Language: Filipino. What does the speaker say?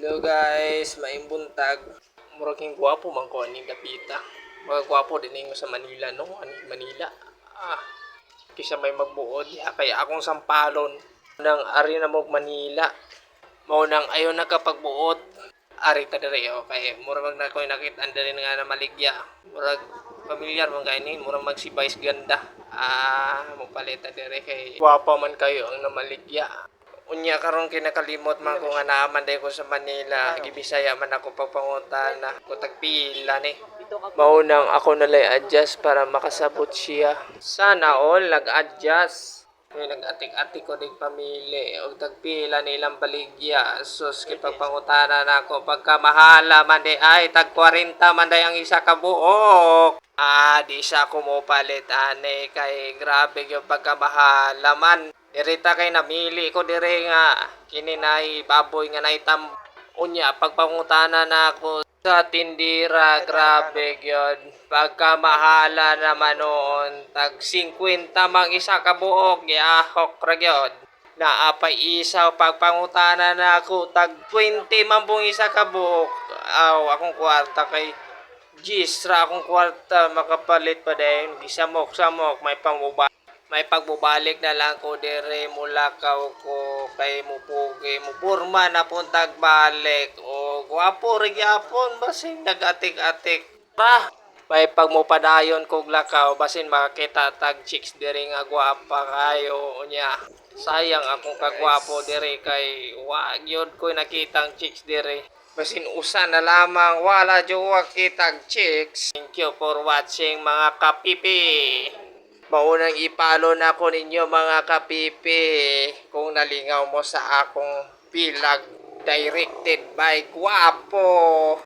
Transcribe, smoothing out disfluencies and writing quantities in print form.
Hello guys, maing buntag. Murag gwapo man ko ani dapita. Mga gwapo din ninyo sa Manila no, ani Manila. Kisa may magbuod ya kaya akong sampalon nang ari na mo Manila. Mao nang ayo nakapagbuot. Ari ta diri kay murag na koy nakita diri nga na maligya. Murag pamilyar man kay ni, murag magsibais ganda. Mo paleta diri kay gwapo man kayo ang namaligya. Unya karon kinakalimot man ko nga naaman day ko sa Manila, gibisaya man ako pagpangutana ko tagpila ni. Maunang ako nalay adjust para makasabot siya. Sana all nag-adjust. May nag-atik-atik ko dig pamili og tagpila nilang baligya. Sus kipagpangutana na ako pagka mahala man day ay tag 40 man day ang isa ka buok. Di siya kumupalit ane kay grabe yung pagkamahala man. Dirita kay namili ko dire nga kininay baboy nga naitam unya pagpangutana na ako sa tindira grabe gyud pagkamahala naman noon tag 50 mang isa ka buok giahok ra gyud naapay isaw pagpangutana na ako tag 20 man pong isa ka buok akong kwarta kay gisra akong kwarta makapalit pa din gisamok-samok may pagbubalik na lang ko dire mulakaw ko kay mupugi mupurma na puntag balik o gwapo rin yapon basin nagatik-atik pa may pagmupadayon kog lakaw basin makakita tag chicks dire nga gwapa kayo unya sayang akong kagwapo dire kay wa gyud ko nakitang chicks dire basin usa na lamang wala jowa kitag chicks. Thank you for watching mga kapipi. Maunang ipalo na ko ninyo mga kapipi kung nalingaw mo sa akong vlog directed by Gwapo.